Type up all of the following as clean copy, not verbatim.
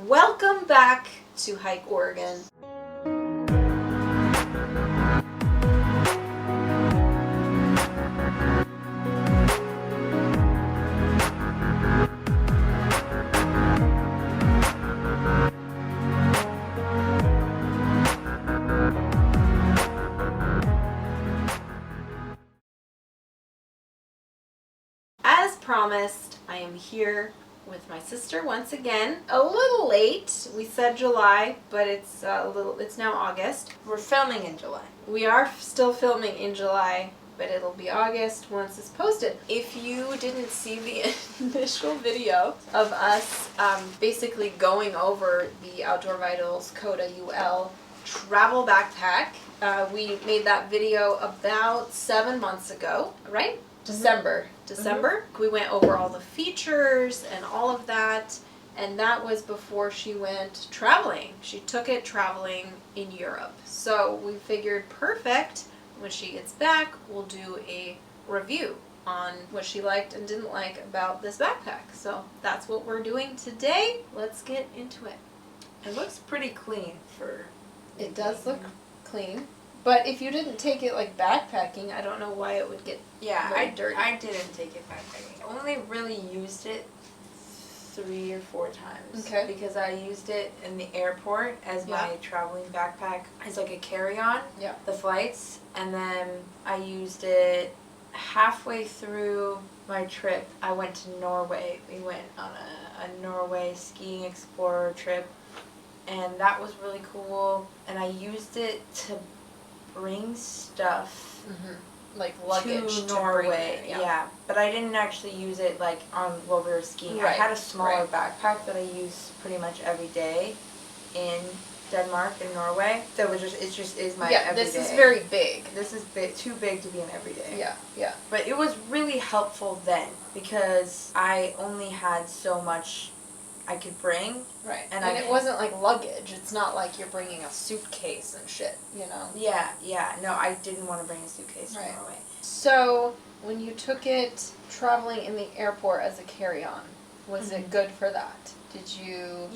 Welcome back to Hike Oregon. As promised, I am here with my sister once again. A little late. We said July, but it's now August. We're filming in July. We are still filming in July, but it'll be August once it's posted. If you didn't see the initial video of us basically going over the Outdoor Vitals Kota UL travel backpack, we made that video about 7 months ago, right? December. We went over all the features and all of that, and that was before she went traveling. She took it traveling in Europe. So we figured perfect, when she gets back, we'll do a review on what she liked and didn't like about this backpack. So that's what we're doing today. Let's get into it. It looks pretty clean for... It does look clean. But if you didn't take it like backpacking, I don't know why it would get dirty. I didn't take it backpacking. I only really used it 3 or 4 times. Okay. Because I used it in the airport as my traveling backpack. As like a carry-on. Yeah. The flights. And then I used it halfway through my trip. I went to Norway. We went on a Norway skiing explorer trip. And that was really cool. And I used it to bring stuff like luggage to Norway. Bring, yeah, but I didn't actually use it like on while we were skiing. Right. I had a smaller backpack that I use pretty much every day in Denmark and Norway. So it just is my everyday. This is very big. This is too big to be an everyday. Yeah. But it was really helpful then because I only had so much I could bring. Right. And it wasn't like luggage. It's not like you're bringing a suitcase and shit, you know? Yeah. No, I didn't want to bring a suitcase to Norway. So, when you took it traveling in the airport as a carry-on, was it good for that? Did you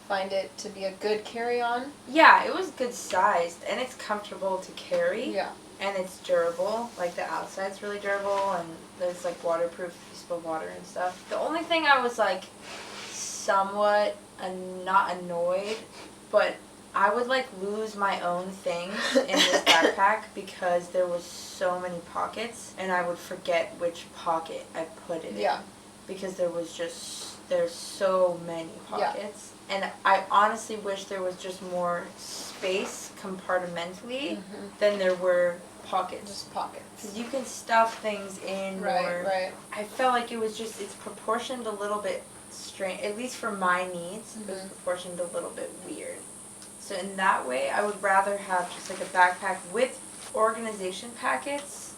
find it to be a good carry-on? Yeah, it was good sized and it's comfortable to carry. Yeah. And it's durable. Like the outside's really durable and there's like waterproof if you spill water and stuff. The only thing I was like somewhat not annoyed, but I would like lose my own things in this backpack because there was so many pockets and I would forget which pocket I put it in because there's so many pockets and I honestly wish there was just more space compartmentally than there were pockets. Just pockets. Because you can stuff things in Right. I felt like it was just, it's proportioned a little bit strange, at least for my needs, it was proportioned a little bit weird. So in that way, I would rather have just like a backpack with organization packets,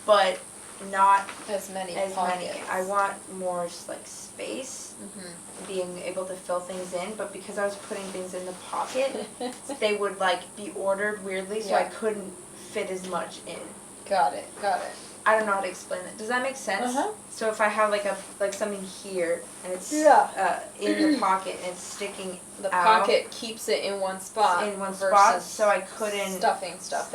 but not as many. I want more just like space, being able to fill things in, but because I was putting things in the pocket, they would like be ordered weirdly, so I couldn't fit as much in. Got it. I don't know how to explain it. Does that make sense? So if I have like something here and it's in the pocket and it's sticking the out, pocket keeps it in one spot. So I couldn't stuffing stuff.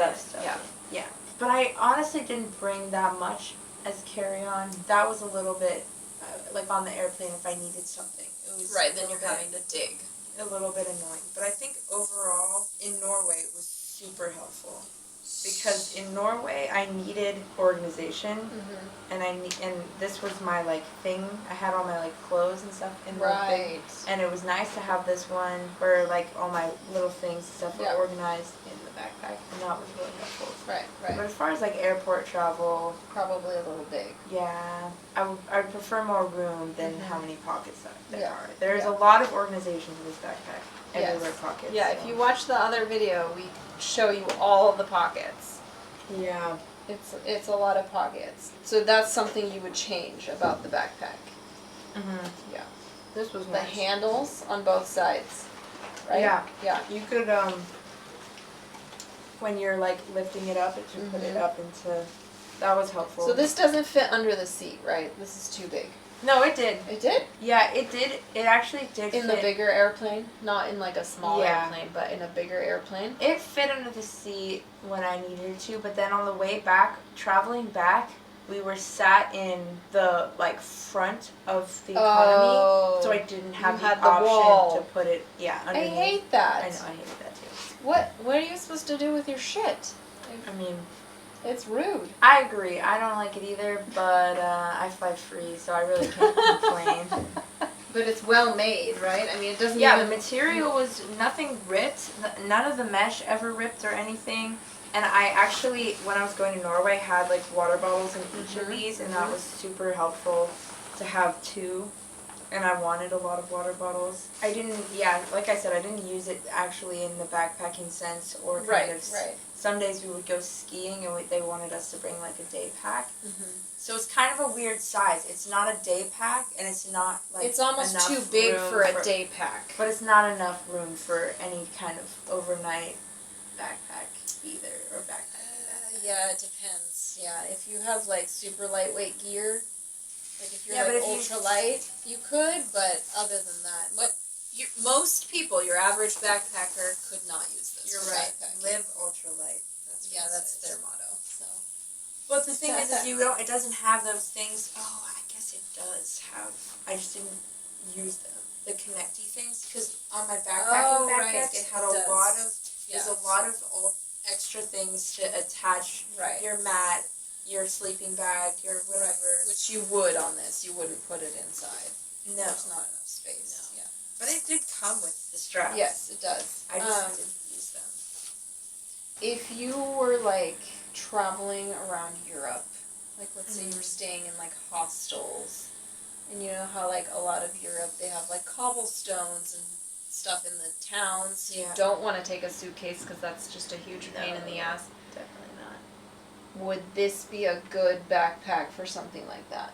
Yeah. But I honestly didn't bring that much as carry-on. That was a little bit like on the airplane if I needed something. It was then you're having to dig. A little bit annoying. But I think overall in Norway it was super helpful. Because in Norway, I needed organization, and this was my like thing. I had all my like clothes and stuff in one thing, and it was nice to have this one where like all my little things and stuff were organized in the backpack, and that was really helpful. Right. But as far as like airport travel, probably a little big. Yeah, I would prefer more room than how many pockets there are. There's a lot of organization in this backpack. Everywhere pockets. Yeah, if you watch the other video, we show you all of the pockets. Yeah. It's a lot of pockets. So that's something you would change about the backpack. Yeah. This was the nice. handles on both sides. Right? Yeah. You could when you're like lifting it up, it should put it up into. That was helpful. So this doesn't fit under the seat, right? This is too big. No, it did. It did? Yeah, it did. It actually did In fit. the bigger airplane? Not in like a small Yeah. airplane, but in a bigger airplane? It fit under the seat when I needed to, but then on the way back, traveling back, we were sat in the like front of the economy, so I didn't have the option wall. to put it underneath. I hate that. I know, I hated that too. What are you supposed to do with your shit? I mean, it's rude. I agree. I don't like it either, but I fly free, so I really can't complain. But it's well made, right? I mean, it doesn't Yeah, even... the material was nothing ripped. None of the mesh ever ripped or anything. And I actually, when I was going to Norway, had like water bottles in each of these, and that was super helpful to have two. And I wanted a lot of water bottles. I didn't, like I said, I didn't use it actually in the backpacking sense or kind of. Right. Some days we would go skiing and they wanted us to bring like a day pack. So it's kind of a weird size. It's not a day pack, and it's not like it's almost enough too big room for a day pack. But it's not enough room for any kind of overnight backpack either, or backpack. Yeah, it depends. Yeah, if you have like super lightweight gear, like if you're Yeah, but like if ultra light, you could. But other than that, most people, your average backpacker, could not use this. You're for right. backpacking. Live ultralight. That's their motto. So. But the thing is you don't. It doesn't have those things. Oh, I guess it does have. I just didn't use them. The connecty things, because on my backpacking backpack, it had a lot of. There's a lot of extra things to attach your mat, your sleeping bag, your whatever. Which you would on this. You wouldn't put it inside. No. There's not enough space. No. Yeah. But it did come with the strap. Yes, it does. I just didn't use them. If you were like traveling around Europe, like let's say you were staying in like hostels, and you know how like a lot of Europe they have like cobblestones and stuff in the towns. You don't want to take a suitcase because that's just a huge pain in the ass. Definitely not. Would this be a good backpack for something like that?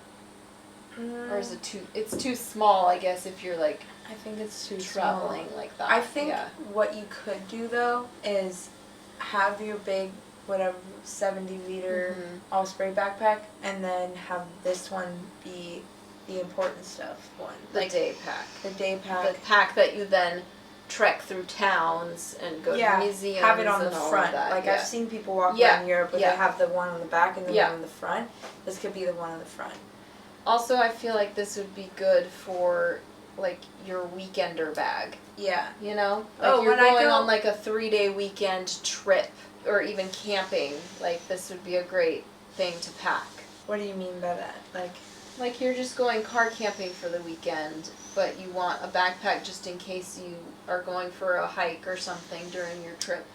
Or is it it's too small, I guess, if you're like I think it's too traveling small. like that. I think what you could do though is have your big 70-liter Osprey backpack, and then have this one be the important stuff one. The day pack. The day pack. The pack that you then trek through towns and go to museums. Have it on the and all front. of that. Like I've seen people walk around Europe where they have the one on the back and the one on the front. This could be the one on the front. Also, I feel like this would be good for like your weekender bag. Yeah. You know? Like you're going on like a 3-day weekend trip or even camping, like this would be a great thing to pack. What do you mean by that? Like you're just going car camping for the weekend, but you want a backpack just in case you are going for a hike or something during your trip.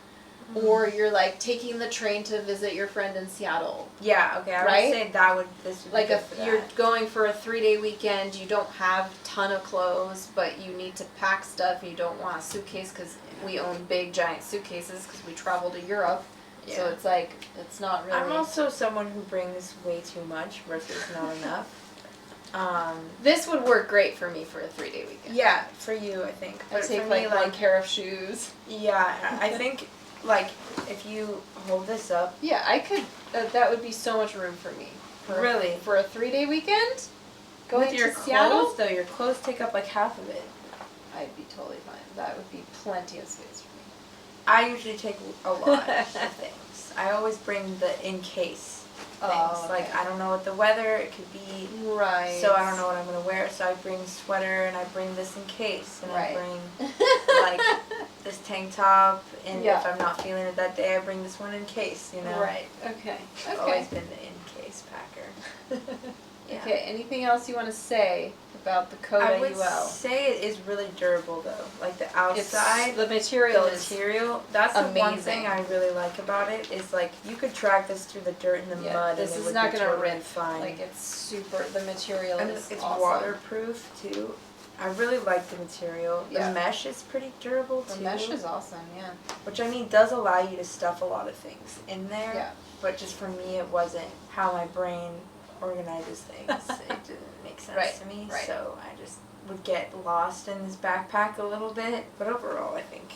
Or you're like taking the train to visit your friend in Seattle. Yeah, okay, I would say this would like be good if for you're that. going for a 3-day weekend, you don't have a ton of clothes, but you need to pack stuff. You don't want a suitcase because we own big giant suitcases because we travel to Europe. Yeah. So it's like it's not really. I'm also someone who brings way too much versus not enough. This would work great for me for a 3-day weekend. Yeah, for you, I think. I take like 1 pair of shoes. Yeah, I think like if you hold this up. Yeah, I could. That would be so much room for me. Really? For a 3-day weekend? Going to your Seattle? clothes, though, your clothes take up like half of it. I'd be totally fine. That would be plenty of space for me. I usually take a lot of things. I always bring the in case things. Oh, okay. Like I don't know what the weather, it could be. Right. So I don't know what I'm gonna wear, so I bring a sweater and I bring this in case, and I bring like this tank top, and if I'm not feeling it that day, I bring this one in case. You know. Right. Okay. I've always been the in case packer. Yeah. Okay, anything else you want to say about the Kota I would UL? say it is really durable though. Like the outside, the material that's amazing. The one thing I really like about it is like you could drag this through the dirt and the mud this and it is would not be going to totally rip. fine. Like it's super, the material and is it's awesome. waterproof too. I really like the material. The mesh is pretty durable too. The mesh is awesome, yeah. Which I mean does allow you to stuff a lot of things in there. Yeah. But just for me it wasn't how my brain organizes things. It didn't make sense to me. Right. So I just would get lost in this backpack a little bit. But overall I think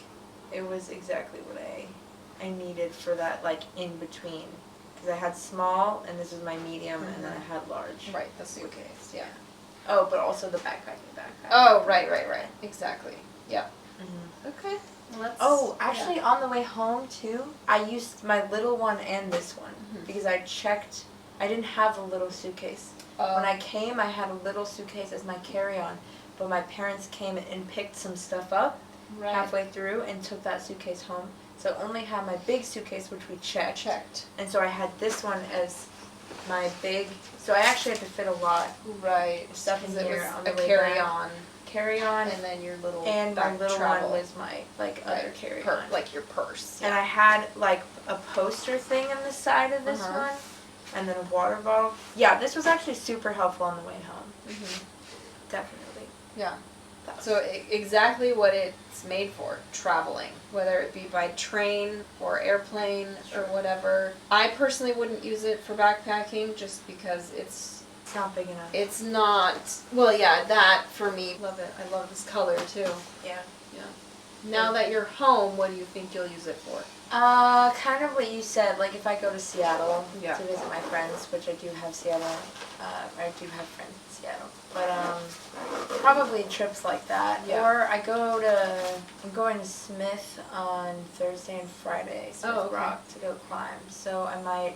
it was exactly what I needed for that like in between. Because I had small and this was my medium and then I had large. Right, the suitcase, yeah. Oh, but also the backpack. Oh, right. Exactly. Yeah. Mm-hmm. Okay. Well, let's. Oh, actually, on the way home too, I used my little one and this one because I checked. I didn't have a little suitcase. When I came, I had a little suitcase as my carry-on, but my parents came and picked some stuff up halfway through and took that suitcase home. So I only had my big suitcase, which we checked. And so I had this one as my big. So I actually had to fit a lot. Right. Stuff in here on the a way carry-on. Carry-on. And then your little. And my little travel. one was my other carry-on. Like your purse. And I had like a poster thing on the side of this one, and then a water bottle. Yeah, this was actually super helpful on the way home. Definitely. Yeah. So exactly what it's made for, traveling, whether it be by train or airplane or whatever. I personally wouldn't use it for backpacking just because it's not big enough. It's not, well, yeah, that for me, love it. I love this color too. Yeah. Now that you're home, what do you think you'll use it for? Kind of what you said, like if I go to Seattle to visit my friends, which I do have I do have friends in Seattle. But probably trips like that. Yeah. Or I'm going to Smith on Thursday and Friday, Smith Rock, to go climb. So I might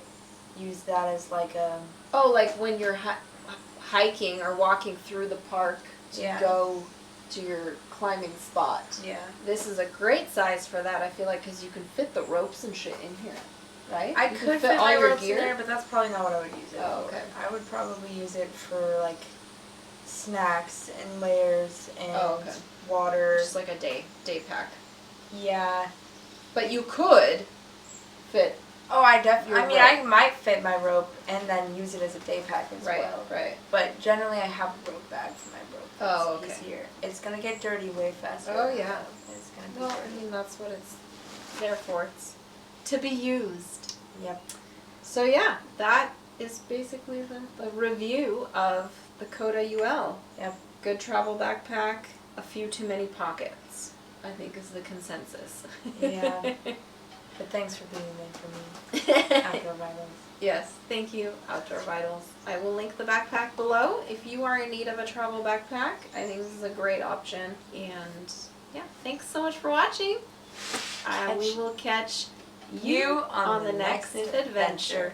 use that as like a... Oh, like when you're hiking or walking through the park to go to your climbing spot. Yeah. This is a great size for that, I feel like, because you can fit the ropes and shit in here, right? I you could fit all my your ropes gear in there, but that's probably not what I would use it for. Okay. I would probably use it for like snacks and layers and water. Just like a day pack. Yeah. But you could fit. Oh, I might fit my rope and then use it as a day pack as well. Right. But generally, I have a rope bag for my rope. Oh, It's easier. It's gonna get dirty way faster. Oh yeah. It's gonna be Well, dirty. I mean that's what it's there for. It's to be used. Yep. So yeah, that is basically the review of the Kota UL. Yep. Good travel backpack. A few too many pockets, I think, is the consensus. Yeah. But thanks for being there for me. Outdoor Vitals. Yes, thank you, Outdoor Vitals. I will link the backpack below. If you are in need of a travel backpack, I think this is a great option. And yeah, thanks so much for watching. We will catch you on the next adventure.